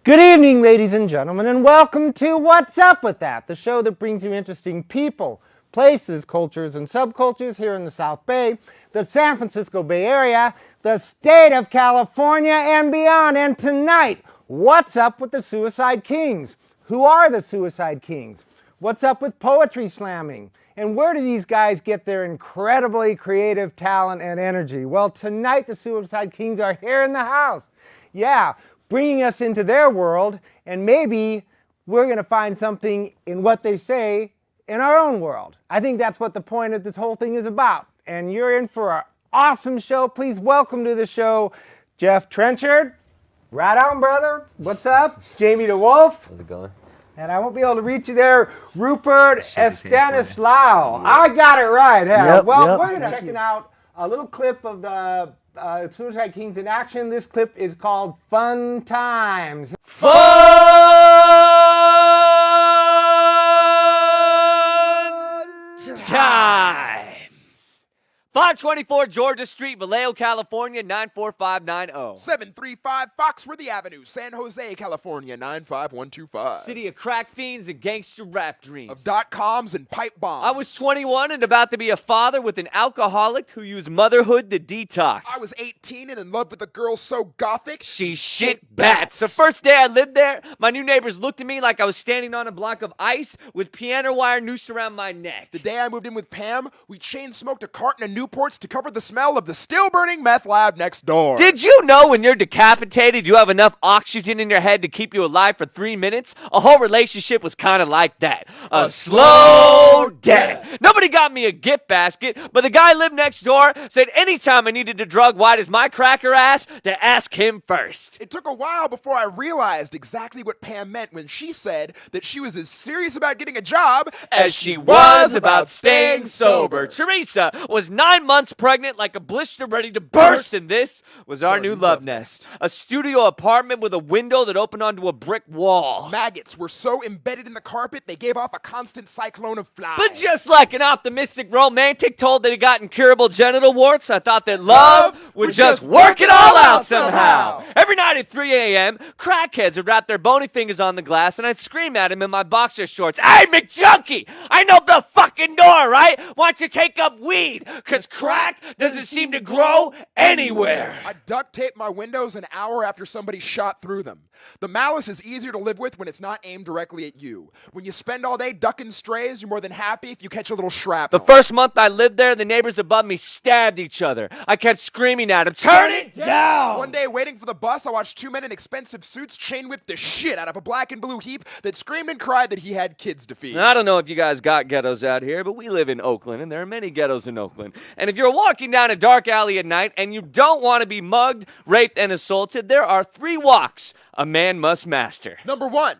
Good evening, ladies and gentlemen, and welcome to What's Up With That, the show that brings you interesting people, places, cultures, and subcultures here in the South Bay, the San Francisco Bay Area, the state of California, and beyond. And tonight, what's up with the Suicide Kings? Who are the Suicide Kings? What's up with poetry slamming? And where do these guys get their incredibly creative talent and energy? Well, tonight, the Suicide Kings are here in the house. Yeah, bringing us into their world, and maybe we're going to find something in what they say in our own world. I think that's what the point of this whole thing is about. And you're in for an awesome show. Please welcome to the show Jeff Trenchard. Right on, brother. What's up? Jamie DeWolf. How's it going? And I won't be able to reach you there, Rupert Stanislaw. I got it right. We're going to be checking out a little clip of the Suicide Kings in action. This clip is called Fun Times. Fun Times! 524 Georgia Street, Vallejo, California, 94590. 735 Foxworthy Avenue, San Jose, California, 95125. City of crack fiends and gangster rap dreams. Of .coms and pipe bombs. I was 21 and about to be a father with an alcoholic who used motherhood to detox. I was 18 and in love with a girl so gothic, she shit bats. The first day I lived there, my new neighbors looked at me like I was standing on a block of ice with piano wire noosed around my neck. The day I moved in with Pam, we chain smoked a carton of Newports to cover the smell of the still-burning meth lab next door. Did you know when you're decapitated, you have enough oxygen in your head to keep you alive for 3 minutes? A whole relationship was kind of like that. A slow death. Nobody got me a gift basket, but the guy lived next door said anytime I needed a drug white as my cracker ass, to ask him first. It took a while before I realized exactly what Pam meant when she said that she was as serious about getting a job as she was about staying sober. Teresa was 9 months pregnant like a blister ready to burst, and this was our new love nest. A studio apartment with a window that opened onto a brick wall. Maggots were so embedded in the carpet, they gave off a constant cyclone of flies. But just like an optimistic romantic told that he got incurable genital warts, I thought that love would just work it all out somehow. Every night at 3 a.m., crackheads would wrap their bony fingers on the glass, and I'd scream at him in my boxer shorts, "Hey, McJunkie, I know the fucking door, right? Why don't you take up weed? Because crack doesn't seem to grow anywhere." I duct taped my windows an hour after somebody shot through them. The malice is easier to live with when it's not aimed directly at you. When you spend all day ducking strays, you're more than happy if you catch a little shrapnel. The first month I lived there, the neighbors above me stabbed each other. I kept screaming at them, "Turn it down!" One day, waiting for the bus, I watched two men in expensive suits chain whip the shit out of a black and blue heap that screamed and cried that he had kids to feed. Now, I don't know if you guys got ghettos out here, but we live in Oakland, and there are many ghettos in Oakland. And if you're walking down a dark alley at night and you don't want to be mugged, raped, and assaulted, there are 3 walks a man must master. Number 1,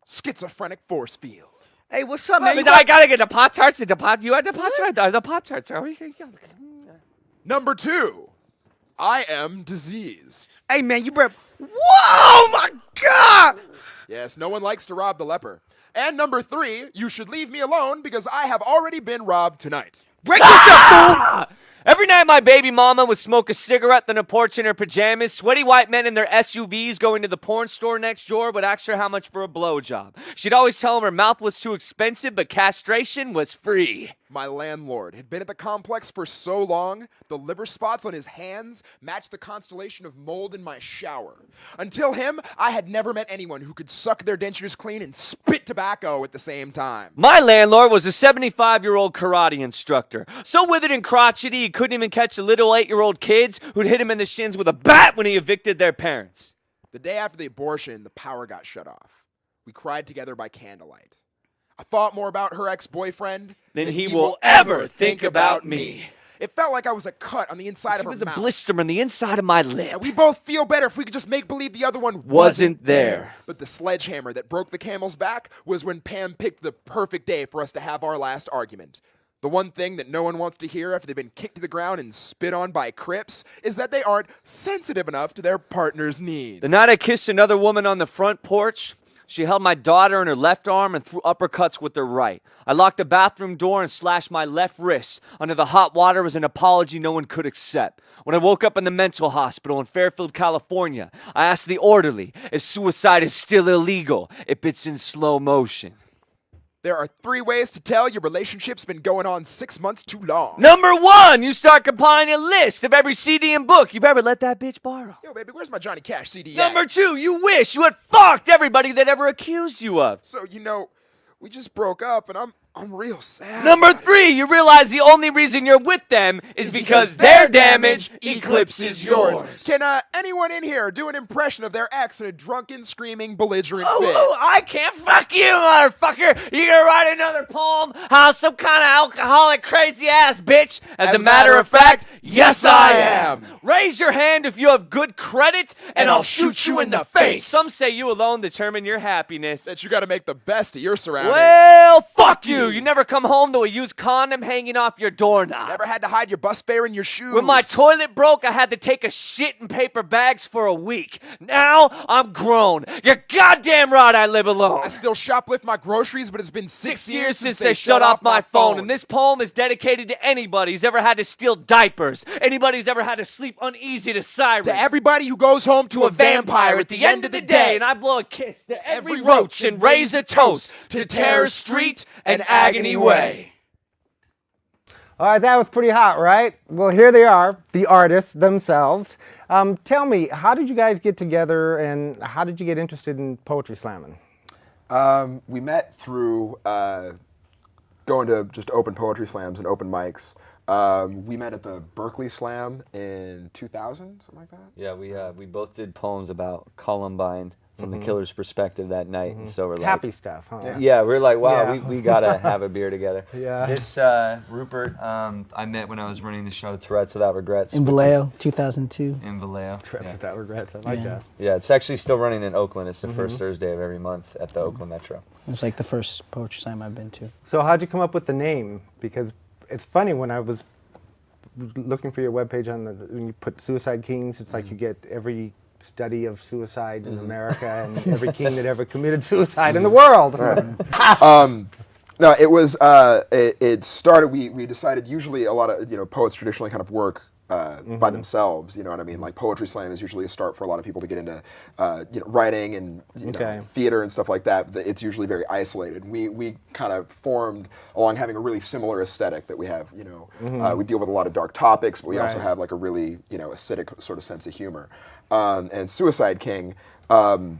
schizophrenic force field. Hey, what's up, man? I gotta get the Pop-Tarts. You had the Pop-Tarts. The Pop-Tarts. Number 2, I am diseased. Hey, man, you better... Whoa, my God! Yes, no one likes to rob the leper. And number 3, you should leave me alone because I have already been robbed tonight. Break yourself, fool! Every night my baby mama would smoke a cigarette on the porch in her pajamas. Sweaty white men in their SUVs going to the porn store next door would ask her how much for a blowjob. She'd always tell him her mouth was too expensive, but castration was free. My landlord had been at the complex for so long, the liver spots on his hands matched the constellation of mold in my shower. Until him, I had never met anyone who could suck their dentures clean and spit tobacco at the same time. My landlord was a 75-year-old karate instructor. So withered and crotchety, he couldn't even catch the little 8-year-old kids who'd hit him in the shins with a bat when he evicted their parents. The day after the abortion, the power got shut off. We cried together by candlelight. I thought more about her ex-boyfriend than he will ever think about me. It felt like I was a cut on the inside of her mouth. She was a blister on the inside of my lip. And we both feel better if we could just make believe the other one wasn't there. But the sledgehammer that broke the camel's back was when Pam picked the perfect day for us to have our last argument. The one thing that no one wants to hear after they've been kicked to the ground and spit on by Crips is that they aren't sensitive enough to their partner's needs. The night I kissed another woman on the front porch, She held my daughter in her left arm and threw uppercuts with her right. I locked the bathroom door and slashed my left wrist. Under the hot water was an apology no one could accept. When I woke up in the mental hospital in Fairfield, California, I asked the orderly if suicide is still illegal, if it's in slow motion. There are 3 ways to tell your relationship's been going on 6 months too long. Number 1, you start compiling a list of every CD and book you've ever let that bitch borrow. Yo, baby, where's my Johnny Cash CD Number at? 2, you wish you had fucked everybody that ever accused you of. So, we just broke up, and I'm real sad. Number 3, you realize the only reason you're with them is because their damage eclipses yours. Can anyone in here do an impression of their ex in a drunken, screaming, belligerent fit? Oh, I can't. Fuck you, motherfucker. You gonna write another poem? How some kind of alcoholic crazy ass bitch? As a matter of fact, yes I am. Raise your hand if you have good credit, and I'll shoot you in the face. Some say you alone determine your happiness. That you gotta make the best of your surroundings. Well, fuck you. You never come home to a used condom hanging off your doorknob. Never had to hide your bus fare in your shoes. When my toilet broke, I had to take a shit in paper bags for a week. Now I'm grown. You're goddamn right I live alone. I still shoplift my groceries, but it's been 6 years since they shut off my phone. And this poem is dedicated to anybody who's ever had to steal diapers. Anybody who's ever had to sleep uneasy to sirens. To everybody who goes home to a vampire at the end of the day. And I blow a kiss to every roach and raise a toast to Terror Street and Agony Way. All right, that was pretty hot, right? Well, here they are, the artists themselves. Tell me, how did you guys get together, and how did you get interested in poetry slamming? We met through going to just open poetry slams and open mics. We met at the Berkeley Slam in 2000, something like that. Yeah, we both did poems about Columbine from the killer's perspective that night, and so we're like Happy stuff, huh? Yeah, we're like, wow, Yeah. we gotta have a beer together. Yeah. This Rupert, I met when I was running the show Tourette's Without Regrets. In Vallejo, 2002. In Vallejo. Tourette's Yeah. Without Regrets, I like Yeah. that. Yeah, it's actually still running in Oakland. It's the first Thursday of every month at the Oakland Metro. It's like the first poetry slam I've been to. So how'd you come up with the name? Because it's funny, when I was looking for your webpage when you put Suicide Kings, it's like you get every study of suicide in America and every king that ever committed suicide in the world. No, it was. It started. We decided. Usually, a lot of poets traditionally kind of work by themselves. You know what I mean? Like poetry slam is usually a start for a lot of people to get into writing and theater and stuff like that. It's usually very isolated. We kind of formed along having a really similar aesthetic that we have. We deal with a lot of dark topics, but we also have like a really acidic sort of sense of humor. And Suicide King. Kind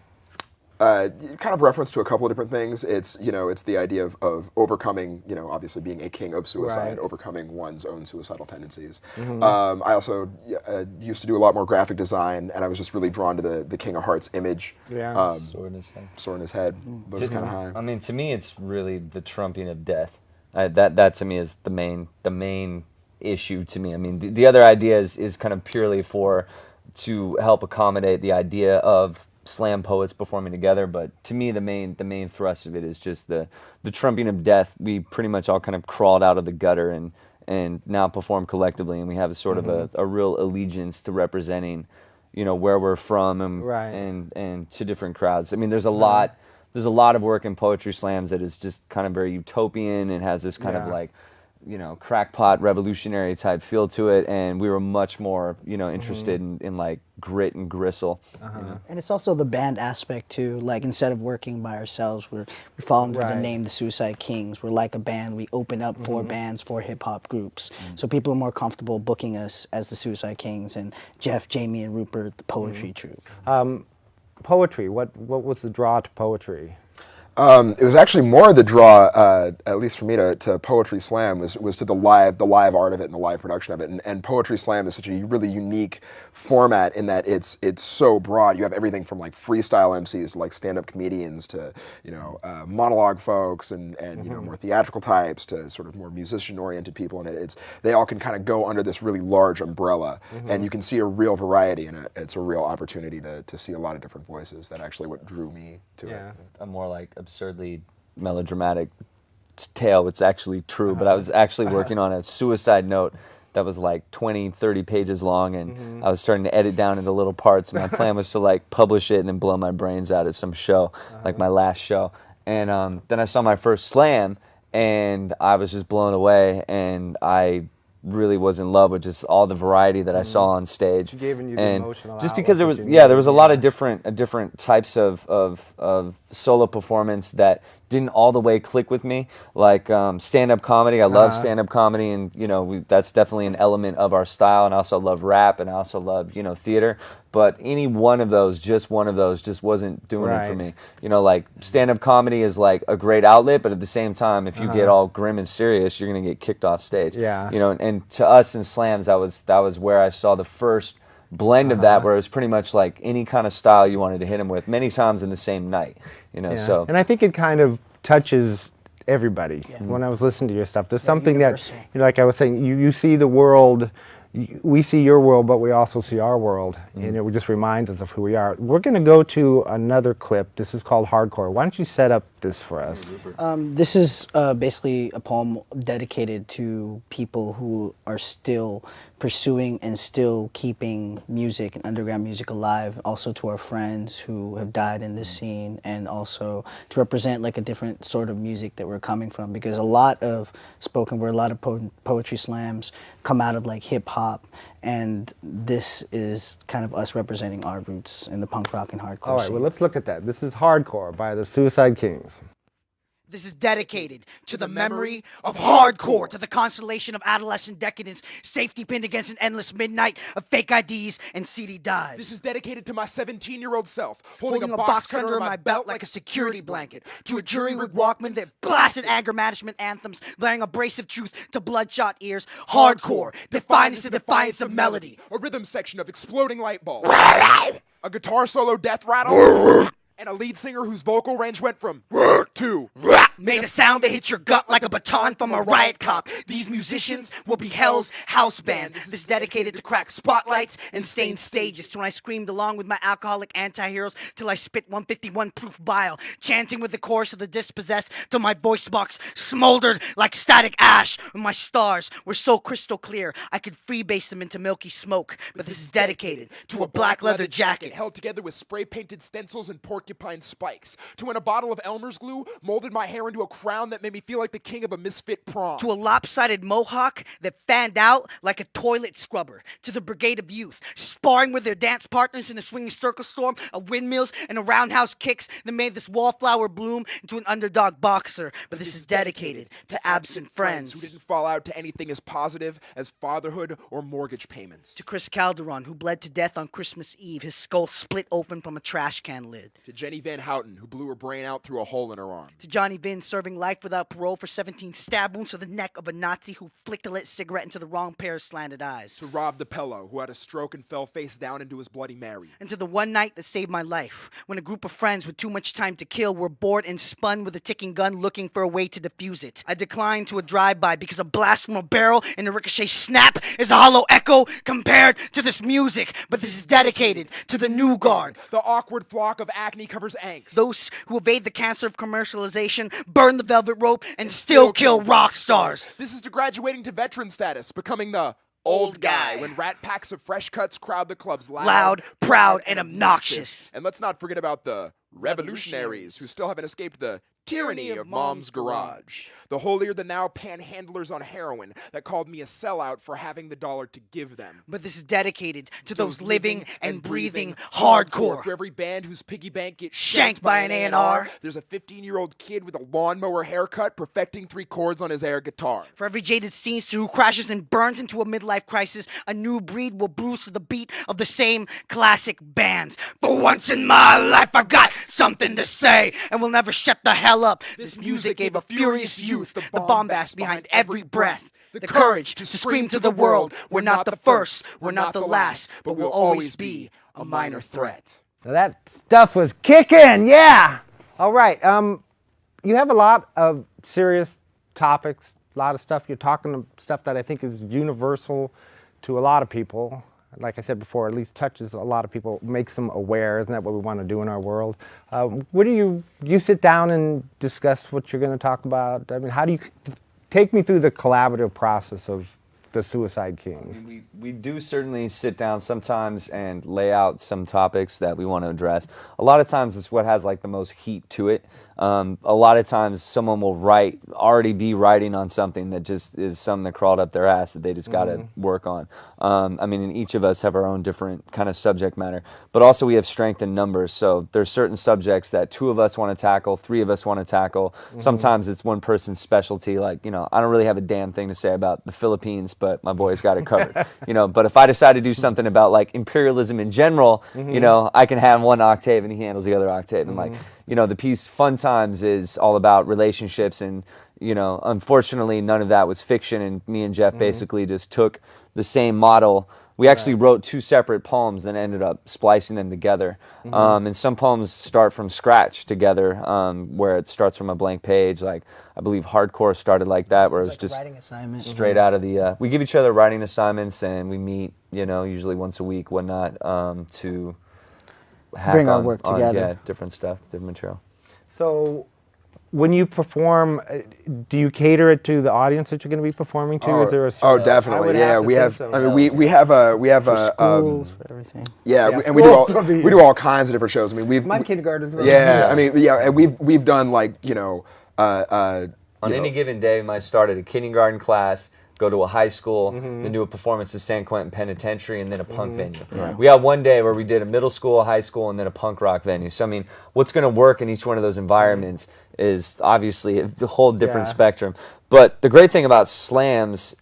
of reference to a couple of different things. It's the idea of overcoming, obviously being a king of suicide, overcoming one's own suicidal tendencies. I also used to do a lot more graphic design, and I was just really drawn to the King of Hearts image. Yeah. Sword in his head. Sword in his head. But it's kind of high. I mean, to me, it's really the trumping of death. That to me is the main issue to me. I mean, the other idea is kind of purely to help accommodate the idea of slam poets performing together, but to me the main thrust of it is just the trumping of death. We pretty much all kind of crawled out of the gutter and now perform collectively, and we have a sort of a real allegiance to representing where we're from and to different crowds. I mean, there's a lot of work in poetry slams that is just kind of very utopian and has this kind of like crackpot revolutionary type feel to it, and we were much more interested in like grit and gristle. And it's also the band aspect too. Like, instead of working by ourselves, we fall under the name the Suicide Kings. We're like a band. We open up for bands, for hip hop groups. So people are more comfortable booking us as the Suicide Kings and Jeff, Jamie, and Rupert, the poetry troupe. Poetry. What was the draw to poetry? It was actually more the draw, at least for me, to Poetry Slam was to the live art of it and the live production of it. And Poetry Slam is such a really unique format in that it's so broad. You have everything from like freestyle MCs to like stand-up comedians to monologue folks and more theatrical types to sort of more musician-oriented people. And they all can kind of go under this really large umbrella, and you can see a real variety, and it's a real opportunity to see a lot of different voices. That actually what drew me to it. A more like absurdly melodramatic tale. It's actually true, but I was actually working on a suicide note that was like 20, 30 pages long, and I was starting to edit down into little parts. And my plan was to like publish it and then blow my brains out at some show, like my last show. And then I saw my first slam, and I was just blown away, and I really was in love with just all the variety that I saw on stage. Giving you the and emotional just because there was, outlet that you there was a needed, lot of different types of solo performance that didn't all the way click with me, like stand-up comedy. I love stand-up comedy, and that's definitely an element of our style. And I also love rap, and I also love theater. But any one of those just wasn't doing it for me. Like stand-up comedy is like a great outlet, but at the same time, if you get all grim and serious, you're gonna get kicked off stage. Yeah. And to us in slams, that was where I saw the first blend of that, where it was pretty much like any kind of style you wanted to hit him with, many times in the same night. So. And I think it kind of touches everybody. When I was listening to your stuff, there's something universal. that, like I was saying, you see the world. We see your world, but we also see our world, and it just reminds us of who we are. We're going to go to another clip. This is called Hardcore. Why don't you set up this for us? This is basically a poem dedicated to people who are still pursuing and still keeping music and underground music alive, also to our friends who have died in this scene, and also to represent like a different sort of music that we're coming from, because a lot of spoken word, a lot of poetry slams come out of like hip hop, and this is kind of us representing our roots in the punk rock and hardcore All right, scene. well, let's look at that. This is Hardcore by the Suicide Kings. This is dedicated to the memory of hardcore, to the constellation of adolescent decadence, safety pinned against an endless midnight of fake IDs and CD dives. This is dedicated to my 17-year-old self, holding Holding a box cutter under my belt like a security blanket, to a jury-rigged Walkman that blasted anger management anthems, blaring abrasive truth to bloodshot ears. Hardcore, defiance to defiance of melody. a rhythm section of exploding light bulbs, a guitar solo death rattle, and a lead singer whose vocal range went from to Made a sound that hit your gut like a baton from a riot cop. These musicians will be hell's house band. This is dedicated to crack spotlights and stained stages. To when I screamed along with my alcoholic anti-heroes till I spit 151 proof bile, chanting with the chorus of the dispossessed till my voice box smoldered like static ash. When my stars were so crystal clear I could freebase them into milky smoke. But this is dedicated to a black leather jacket held together with spray-painted stencils and porcupine spikes. To when a bottle of Elmer's glue molded my hair into a crown that made me feel like the king of a misfit prom. To a lopsided mohawk that fanned out like a toilet scrubber. To the brigade of youth, sparring with their dance partners in a swinging circle storm of windmills and a roundhouse kicks that made this wallflower bloom into an underdog boxer. But this is dedicated to absent friends. who didn't fall out to anything as positive as fatherhood or mortgage payments. To Chris Calderon, who bled to death on Christmas Eve, his skull split open from a trash can lid. To Jenny Van Houten, who blew her brain out through a hole in her arm. To Johnny Vinn, serving life without parole for 17 stab wounds to the neck of a Nazi who flicked a lit cigarette into the wrong pair of slanted eyes. To Rob DePello, who had a stroke and fell face down into his Bloody Mary. And to the one night that saved my life, when a group of friends with too much time to kill were bored and spun with a ticking gun looking for a way to defuse it. I declined to a drive-by because a blast from a barrel and a ricochet snap is a hollow echo compared to this music. But this is dedicated to the new guard. The awkward flock of acne covers angst. Those who evade the cancer of commercialization, burn the velvet rope, and still kill rock stars. This is to graduating to veteran status, becoming the old guy when rat packs of fresh cuts crowd the clubs Loud, proud, and obnoxious. And let's not forget about the revolutionaries who still haven't escaped the tyranny of Mom's garage. The holier-than-thou panhandlers on heroin that called me a sellout for having the dollar to give them. But this is dedicated to those living and breathing hardcore. For every band whose piggy bank gets Shanked by an A&R. There's a 15-year-old kid with a lawnmower haircut perfecting 3 chords on his air guitar. For every jaded scenester who crashes and burns into a midlife crisis, a new breed will bruise to the beat of the same classic bands. For once in my life, I've got something to say, and we'll never shut the hell up. This music gave a furious youth the bombast behind every breath. The courage to scream to the world, we're not the first, we're not the last, but we'll always be a minor threat. Now that stuff was kicking, yeah. All right, you have a lot of serious topics, a lot of stuff. You're talking stuff that I think is universal to a lot of people. Like I said before, at least touches a lot of people, makes them aware. Isn't that what we want to do in our world? What do you sit down and discuss what you're going to talk about? I mean, how do you take me through the collaborative process of the Suicide Kings? We do certainly sit down sometimes and lay out some topics that we want to address. A lot of times it's what has like the most heat to it. A lot of times someone will already be writing on something that just is something that crawled up their ass that they just got to work on. I mean, and each of us have our own different kind of subject matter, but also we have strength in numbers. So there's certain subjects that 2 of us want to tackle, 3 of us want to tackle. Sometimes it's one person's specialty. Like, you know, I don't really have a damn thing to say about the Philippines, but my boy's got it covered. You know, but if I decide to do something about like imperialism in general, you know, I can have one octave and he handles the other octave. And like, you know, the piece Fun Times is all about relationships, and, you know, unfortunately none of that was fiction, and me and Jeff basically just took the same model. We actually wrote 2 separate poems, then ended up splicing them together. And some poems start from scratch together, where it starts from a blank page. Like, I believe Hardcore started like that, where it was just writing assignment. straight out of the, we give each other writing assignments, and we meet, you know, usually once a week, whatnot, to Bring our work together. Yeah, different stuff, different material. So when you perform, do you cater it to the audience that you're going to be performing to? Is there a Oh, I definitely. would Yeah, have to we think have. so. I mean, we have a Schools, for everything. yeah, Yeah, and we do all schools will be- we do all kinds of different shows. I mean, we've My kindergarten's yeah, I mean, yeah, and we've done like, you know, On any given day, we might start at a kindergarten class, go to a high school, then do a performance at San Quentin Penitentiary, and then a punk venue. We had one day where we did a middle school, a high school, and then a punk rock venue. So, I mean, what's going to work in each one of those environments is obviously a whole different spectrum. But the great thing about slams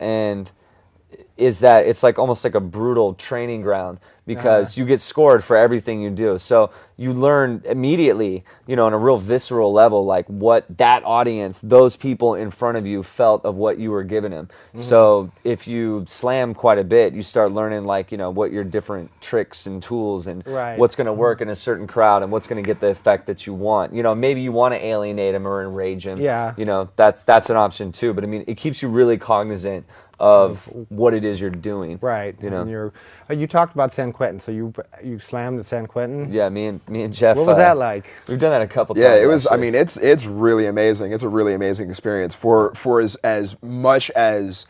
is that it's like almost like a brutal training ground, because you get scored for everything you do. So you learn immediately, you know, on a real visceral level, like what that audience, those people in front of you felt of what you were giving them. So if you slam quite a bit, you start learning, like, you know, what your different tricks and tools and what's going to work in a certain crowd and what's going to get the effect that you want. You know, maybe you want to alienate them or enrage them. Yeah. You know, that's an option too. But I mean, it keeps you really cognizant of what it is you're doing. Right. You know. And you talked about San Quentin, so you slammed at San Quentin? Yeah, me and Jeff. What was that like? We've done that a couple times. Yeah, it was. I actually. mean, it's really amazing. It's a really amazing experience for as much as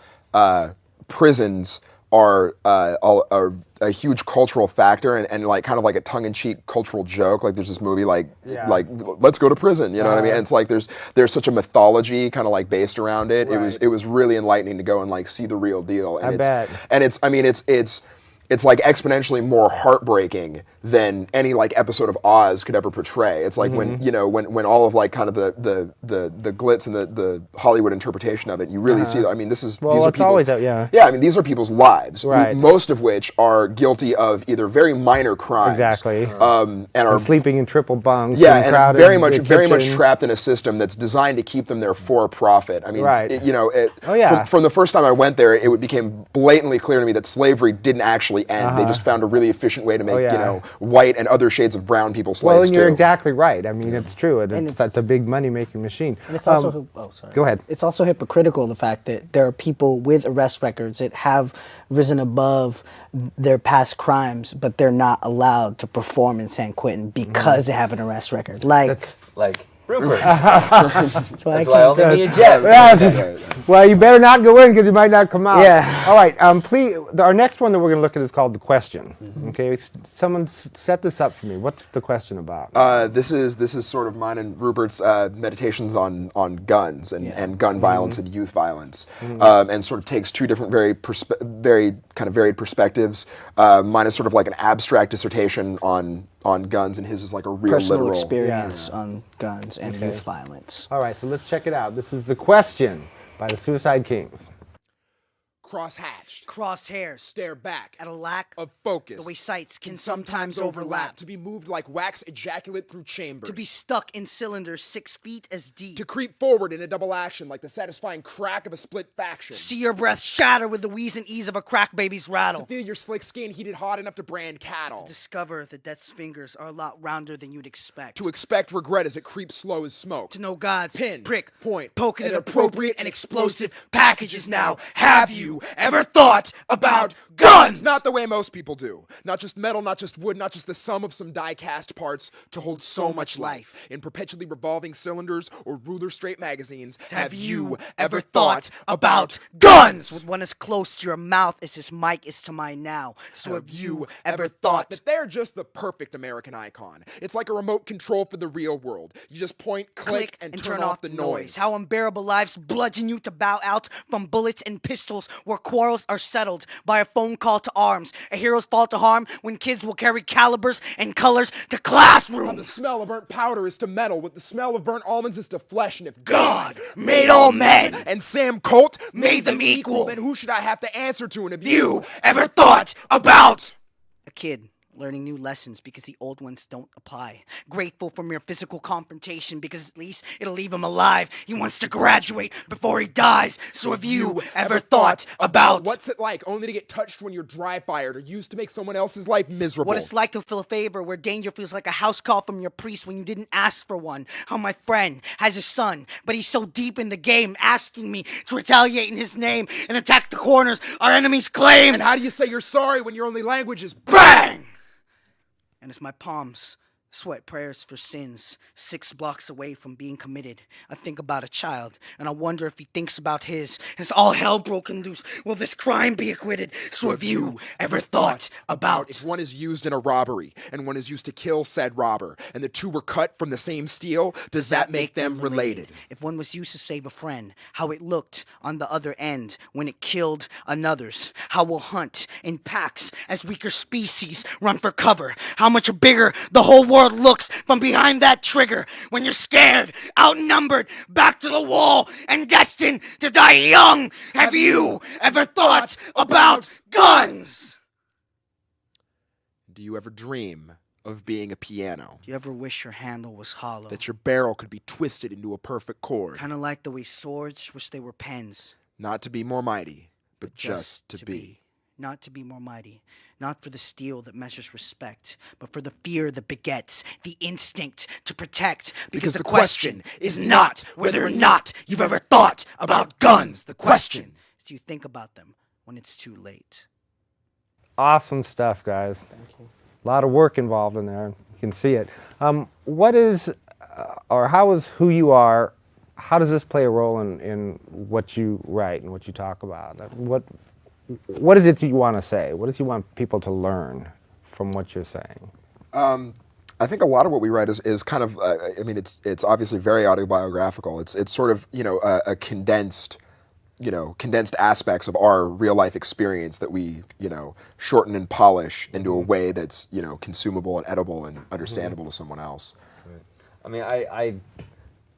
prisons are a huge cultural factor and like kind of like a tongue-in-cheek cultural joke. Like there's this movie like let's go to prison. You know what I mean? And it's like there's such a mythology kind of like based around it. It was really enlightening to go and like see the real deal. And I bet. And it's like exponentially more heartbreaking than any like episode of Oz could ever portray. It's like when, you know, when all of like kind of the glitz and the Hollywood interpretation of it, you really see, I mean, these are it's people, always yeah. Yeah, I mean, these are people's lives, Right. most of which are guilty of either very minor crimes. Exactly. And are Sleeping in triple bunks. yeah, and and crowded very in much the very much kitchen. trapped in a system that's designed to keep them there for profit. I mean, Right. you know, Oh, yeah. from the first time I went there, it became blatantly clear to me that slavery didn't actually end. They just found a really efficient way to make, yeah. you know, white and other shades of brown people slaves Well, and you're too. exactly right. I mean, it's true. And It's a big money-making machine. And it's also sorry. Go ahead. It's also hypocritical, the fact that there are people with arrest records that have risen above their past crimes, but they're not allowed to perform in San Quentin because they have an arrest record. Like Rupert. that's why I That's why can't- only me and Jeff. Well, you better not go in because you might not come out. Yeah. All right. Please. Our next one that we're going to look at is called the question. Okay. Someone set this up for me. What's the question about? This is sort of mine and Rupert's meditations on guns and gun violence and youth violence, and sort of takes two different very kind of varied perspectives. Mine is sort of like an abstract dissertation on guns, and his is like a real personal literal experience on guns and youth violence. All right. So let's check it out. This is the question by the Suicide Kings. Cross-hatched, Crosshairs stare back at a lack of focus. the way sights can sometimes overlap. To be moved like wax ejaculate through chambers. To be stuck in cylinders 6 feet as deep. To creep forward in a double action like the satisfying crack of a split faction. See your breath shatter with the wheeze and ease of a crack baby's To rattle. feel your slick skin heated hot enough to brand cattle. Discover that death's fingers are a lot rounder than you'd expect. To expect regret as it creeps slow as smoke. To know God's Pin, prick, point, poking and at appropriate and explosive packages now have you ever thought about guns? Not the way most people do. Not just metal, not just wood, not just the sum of some die-cast parts to hold so much life. In perpetually revolving cylinders or ruler straight magazines, have you ever thought about guns? With one as close to your mouth as this mic is to mine now. So have you ever thought that they're just the perfect American icon? It's like a remote control for the real world. You just point, click, and turn off the noise. How unbearable lives bludgeon you to bow out from bullets and pistols, where quarrels are settled by a phone call to arms. A hero's fall to harm when kids will carry calibers and colors to How the classrooms. smell of burnt powder is to metal, what the smell of burnt almonds is to flesh, and if God made all men and Sam Colt made them equal, then who should I have to answer to? And if you ever thought about a kid learning new lessons because the old ones don't apply. Grateful for mere physical confrontation because at least it'll leave him alive. He wants to graduate before he dies. So have you ever thought about what's it like only to get touched when you're dry fired or used to make someone else's life miserable? what it's like to feel a favor where danger feels like a house call from your priest when you didn't ask for one? How my friend has a son, but he's so deep in the game, asking me to retaliate in his name and attack the corners our enemies claim. And how do you say you're sorry when your only language is Bang! And as my palms sweat prayers for sins 6 blocks away from being committed, I think about a child, and I wonder if he thinks about his. As all hell broken loose, will this crime be acquitted? So have you ever thought about if one is used in a robbery and one is used to kill said robber, and the two were cut from the same steel, does that make them related? If one was used to save a friend, how it looked on the other end when it killed another's. How we'll hunt in packs as weaker species run for cover. How much bigger the whole world looks from behind that trigger when you're scared, outnumbered, back to the wall, and destined to die young. Have you ever thought about guns? Do you ever dream of being a piano? Do you ever wish your handle was hollow? That your barrel could be twisted into a perfect chord? Kind of like the way swords wish they were pens. Not to be more mighty, but just to be. Not to be more mighty. Not for the steel that measures respect, but for the fear that begets the instinct to protect. Because the question is not whether or not you've ever thought about guns. The question is, do you think about them when it's too late? Awesome stuff, guys. Thank you. A lot of work involved in there. You can see it. What is, or how is who you are, how does this play a role in what you write and what you talk about? What is it that you want to say? What does you want people to learn from what you're saying? I think a lot of what we write is kind of, I mean, it's obviously very autobiographical. It's sort of, a condensed aspects of our real life experience that we, shorten and polish into a way that's, consumable and edible and understandable to someone else. I mean, I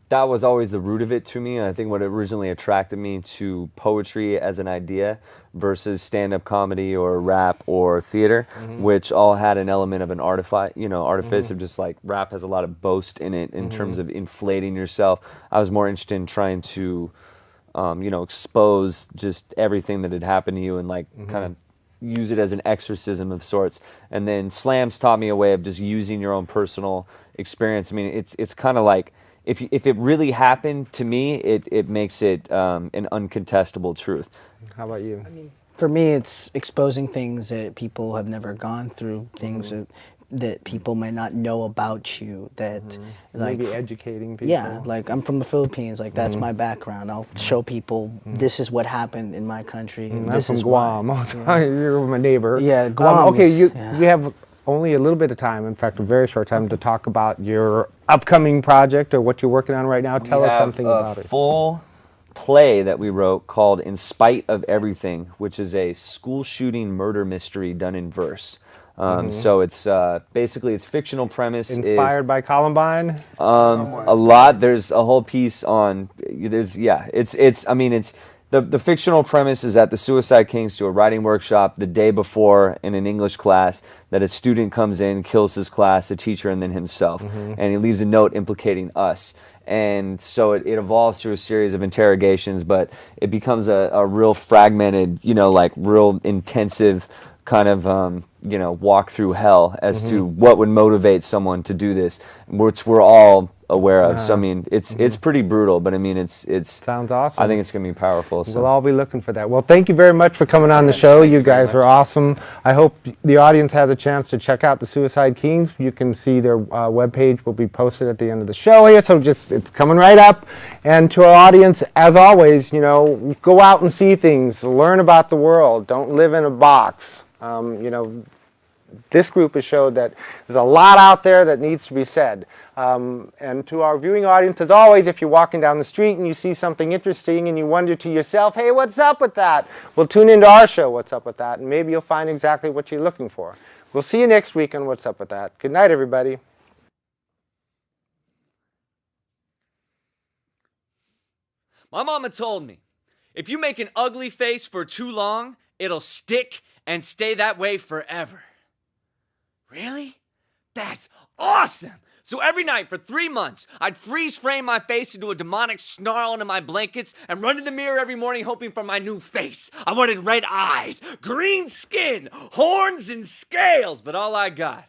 that was always the root of it to me, and I think what originally attracted me to poetry as an idea versus stand-up comedy or rap or theater, which all had an element of an artifice of just like rap has a lot of boast in it in terms of inflating yourself. I was more interested in trying to, expose just everything that had happened to you and like kind of use it as an exorcism of sorts. And then slams taught me a way of just using your own personal experience. I mean, it's kind of like, if it really happened to me, it makes it an uncontestable truth. How about you? I mean, for me, it's exposing things that people have never gone through, things that people might not know about you. That like maybe educating people. Yeah, like I'm from the Philippines. Like that's my background. I'll show people this is what happened in my country. And I'm this from is Guam. why. You're my neighbor. Yeah, Guam. Okay, you Yeah. have only a little bit of time, in fact, a very short time, to talk about your upcoming project or what you're working on right now. Tell us something about it. Full play that we wrote called In Spite of Everything, which is a school shooting murder mystery done in verse. So it's basically its fictional premise Inspired by Columbine? a lot. There's a whole piece on the fictional premise is that the Suicide Kings do a writing workshop the day before in an English class, that a student comes in, kills his class, a teacher, and then himself, and he leaves a note implicating us. And so it evolves through a series of interrogations, but it becomes a real fragmented, real intensive kind of you know, walk through hell as to what would motivate someone to do this, which we're all aware of. So I mean, it's pretty brutal, but I mean, it's Sounds awesome. I think it's gonna be powerful. So. We'll all be looking for that. Well, thank you very much for coming on the show. You guys are awesome. I hope the audience has a chance to check out the Suicide Kings. You can see their webpage will be posted at the end of the show here, so it's coming right up. And to our audience, as always, you know, go out and see things, learn about the world. Don't live in a box. You know, this group has showed that there's a lot out there that needs to be said. And to our viewing audience, as always, if you're walking down the street and you see something interesting and you wonder to yourself, hey, what's up with that? Well, tune into our show, What's Up With That, and maybe you'll find exactly what you're looking for. We'll see you next week on What's Up With That. Good night, everybody. My mama told me, if you make an ugly face for too long, it'll stick and stay that way forever. Really? That's awesome! So every night for 3 months, I'd freeze frame my face into a demonic snarl into my blankets and run to the mirror every morning hoping for my new face. I wanted red eyes, green skin, horns, and scales, but all I got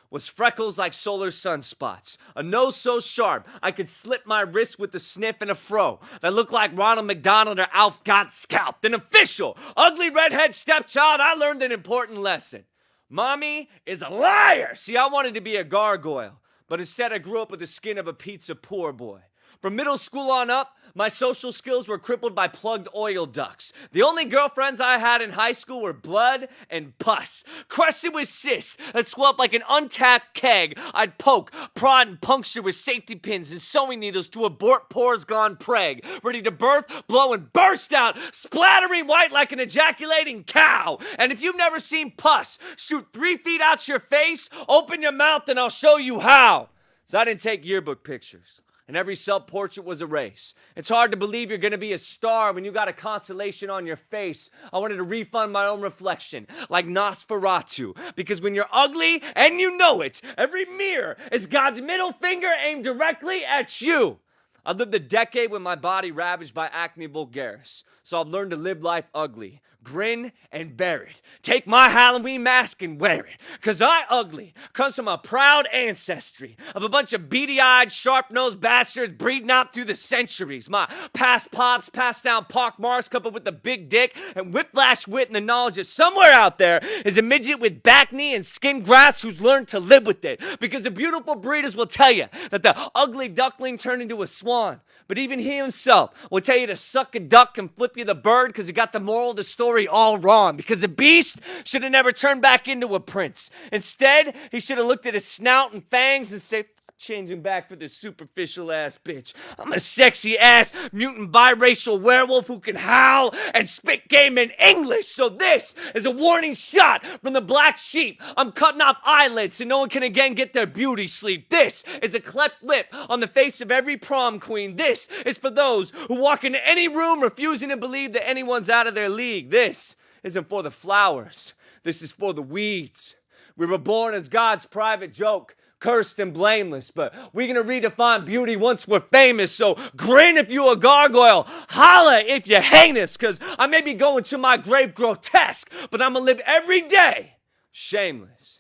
was freckles like solar sunspots, a nose so sharp I could slip my wrist with a sniff and a fro that looked like Ronald McDonald or Alf got scalped. An official, ugly redhead stepchild, I learned an important lesson. Mommy is a liar! See, I wanted to be a gargoyle, but instead I grew up with the skin of a pizza poor boy. From middle school on up, my social skills were crippled by plugged oil ducts. The only girlfriends I had in high school were blood and pus. Crusted with cysts that swell up like an untapped keg, I'd poke, prod, and puncture with safety pins and sewing needles to abort pores gone preg, ready to birth, blow, and burst out, splattering white like an ejaculating cow. And if you've never seen pus shoot 3 feet out your face, open your mouth and I'll show you how. So I didn't take yearbook pictures, and every self-portrait was a race. It's hard to believe you're gonna be a star when you got a constellation on your face. I wanted to refund my own reflection, like Nosferatu, because when you're ugly, and you know it, every mirror is God's middle finger aimed directly at you. I lived a decade with my body ravaged by acne vulgaris, so I've learned to live life ugly. Grin and bear it. Take my Halloween mask and wear it. Cause I ugly comes from a proud ancestry of a bunch of beady-eyed, sharp-nosed bastards breeding out through the centuries. My past pops passed down pock marks coupled with a big dick and whiplash wit and the knowledge that somewhere out there is a midget with back knee and skin grafts who's learned to live with it. Because the beautiful breeders will tell you that the ugly duckling turned into a swan. But even he himself will tell you to suck a duck and flip you the bird because he got the moral of the story all wrong. Because the beast should have never turned back into a prince. Instead, he should have looked at his snout and fangs and said, changing back for this superficial ass bitch. I'm a sexy ass mutant biracial werewolf who can howl and spit game in English. So this is a warning shot from the black sheep. I'm cutting off eyelids so no one can again get their beauty sleep. This is a cleft lip on the face of every prom queen. This is for those who walk into any room refusing to believe that anyone's out of their league. This isn't for the flowers. This is for the weeds. We were born as God's private joke, cursed and blameless, but we're gonna redefine beauty once we're famous. So grin if you a gargoyle, holla if you're heinous, cause I may be going to my grave grotesque, but I'm gonna live every day shameless.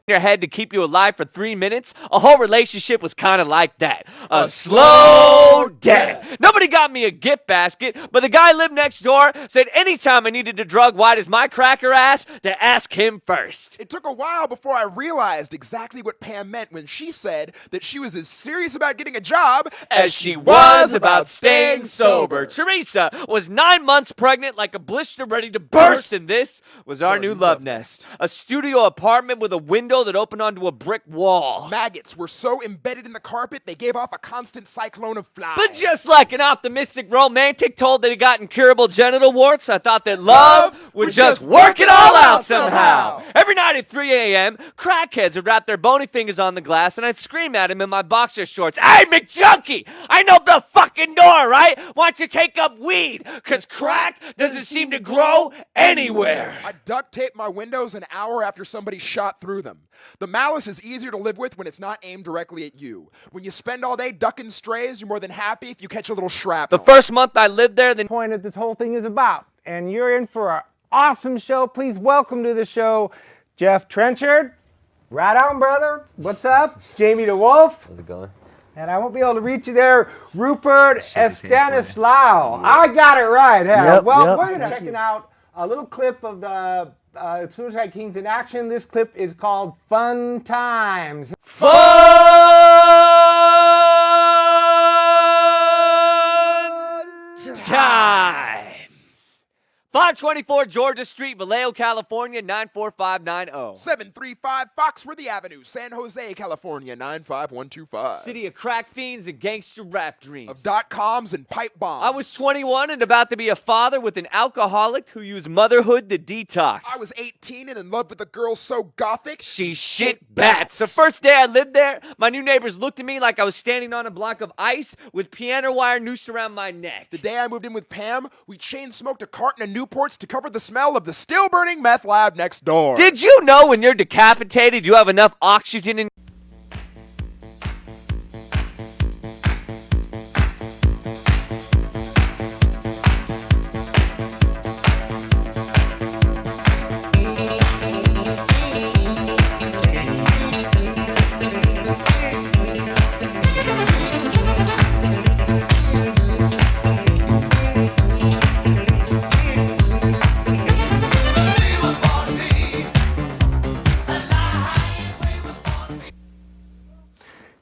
Your head to keep you alive for 3 minutes, a whole relationship was kind of like that. A slow death. Nobody got me a gift basket, but the guy lived next door said anytime I needed a drug white as my cracker ass, to ask him first. It took a while before I realized exactly what Pam meant when she said that she was as serious about getting a job As she was about staying sober. Teresa was 9 months pregnant like a blister ready to burst, and this was our new love nest. A studio apartment with a window that opened onto a brick wall. Maggots were so embedded in the carpet, they gave off a constant cyclone of flies. But just like an optimistic romantic told that he got incurable genital warts, I thought that love would just work it all out somehow. Every night at 3 a.m., crackheads would wrap their bony fingers on the glass, and I'd scream at him in my boxer shorts, "Hey, McJunkie, I know the fucking door, right? Why don't you take up weed? Cause crack doesn't seem to grow anywhere." I duct taped my windows an hour after somebody shot through them. The malice is easier to live with when it's not aimed directly at you. When you spend all day ducking strays, you're more than happy if you catch a little shrapnel. The first month I lived there, then Point that this whole thing is about, and you're in for awesome show. Please welcome to the show Jeff Trenchard. Right on, brother. What's up? Jamie DeWolf. How's it going? And I won't be able to reach you there. Rupert Stanislaw. I got it right. Huh? Yep, Well, yep. we're going to check out a little clip of the Suicide Kings in action. This clip is called Fun Times. Fun times. 524 Georgia Street, Vallejo, California, 94590. 735 Foxworthy Avenue, San Jose, California, 95125. City of crack fiends and gangster rap dreams. Of .coms and pipe bombs. I was 21 and about to be a father with an alcoholic who used motherhood to detox. I was 18 and in love with a girl so gothic. She shit bats. The first day I lived there, my new neighbors looked at me like I was standing on a block of ice with piano wire noosed around my neck. The day I moved in with Pam, we chain smoked a carton of Newports to cover the smell of the still burning meth lab next door. Did you know when you're decapitated, you have enough oxygen in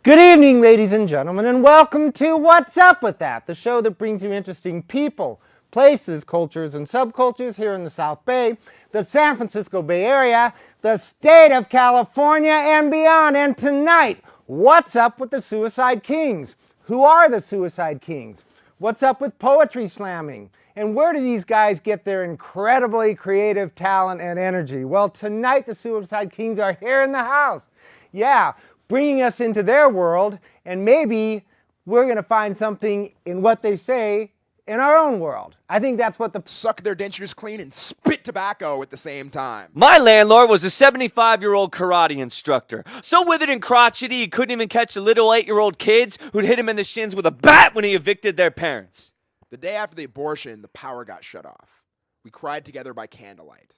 Good evening, ladies and gentlemen, and welcome to What's Up With That, the show that brings you interesting people, places, cultures, and subcultures here in the South Bay, the San Francisco Bay Area, the state of California, and beyond. And tonight, what's up with the Suicide Kings? Who are the Suicide Kings? What's up with poetry slamming? And where do these guys get their incredibly creative talent and energy? Well, tonight the Suicide Kings are here in the house. Yeah, bringing us into their world, and maybe we're going to find something in what they say in our own world. I think that's what the... Suck their dentures clean and spit tobacco at the same time. My landlord was a 75-year-old karate instructor. So withered and crotchety he couldn't even catch the little 8-year-old kids who'd hit him in the shins with a bat when he evicted their parents. The day after the abortion, the power got shut off. We cried together by candlelight.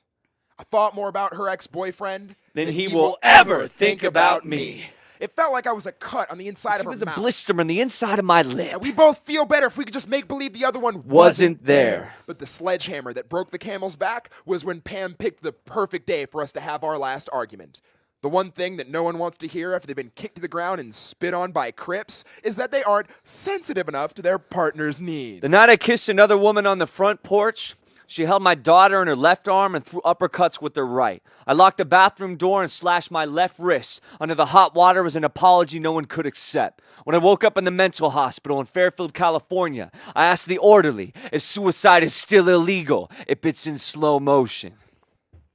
I thought more about her ex-boyfriend Then he will ever think about me. It felt like I was a cut on the inside of She her was a mouth. blister on the inside of my lip. And we both feel better if we could just make believe the other one Wasn't there. But the sledgehammer that broke the camel's back was when Pam picked the perfect day for us to have our last argument. The one thing that no one wants to hear after they've been kicked to the ground and spit on by Crips is that they aren't sensitive enough to their partner's needs. The night I kissed another woman on the front porch, she held my daughter in her left arm and threw uppercuts with her right. I locked the bathroom door and slashed my left wrist. Under the hot water was an apology no one could accept. When I woke up in the mental hospital in Fairfield, California, I asked the orderly if suicide is still illegal, if it's in slow motion.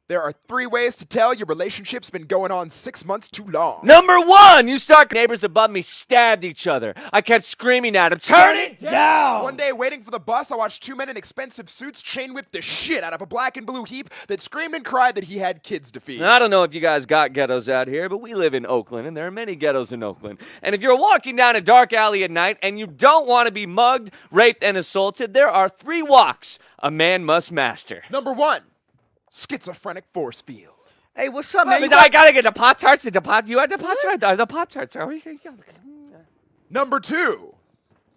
There are 3 ways to tell your relationship's been going on 6 months too long. Number 1, you start. Neighbors above me stabbed each other. I kept screaming at them, turn it down! One day, waiting for the bus, I watched 2 men in expensive suits chain whip the shit out of a black and blue heap that screamed and cried that he had kids to feed. Now, I don't know if you guys got ghettos out here, but we live in Oakland, and there are many ghettos in Oakland. And if you're walking down a dark alley at night and you don't want to be mugged, raped, and assaulted, there are 3 walks a man must master. Number 1, schizophrenic force field. Hey, what's up, man? I gotta get the Pop-Tarts. You had the Pop-Tarts. The Pop-Tarts. Number 2,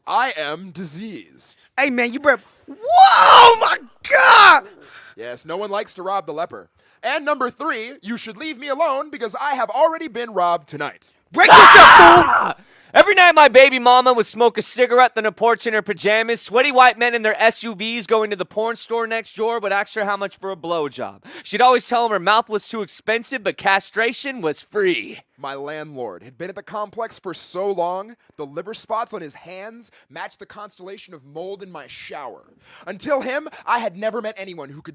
I am diseased. Hey, man, you better... Whoa, my God! Yes, no one likes to rob the leper. And number 3, you should leave me alone because I have already been robbed tonight. Break yourself, fool! Every night my baby mama would smoke a cigarette on the porch in her pajamas. Sweaty white men in their SUVs going to the porn store next door would ask her how much for a blowjob. She'd always tell them her mouth was too expensive, but castration was free. My landlord had been at the complex for so long, the liver spots on his hands matched the constellation of mold in my shower. Until him, I had never met anyone who could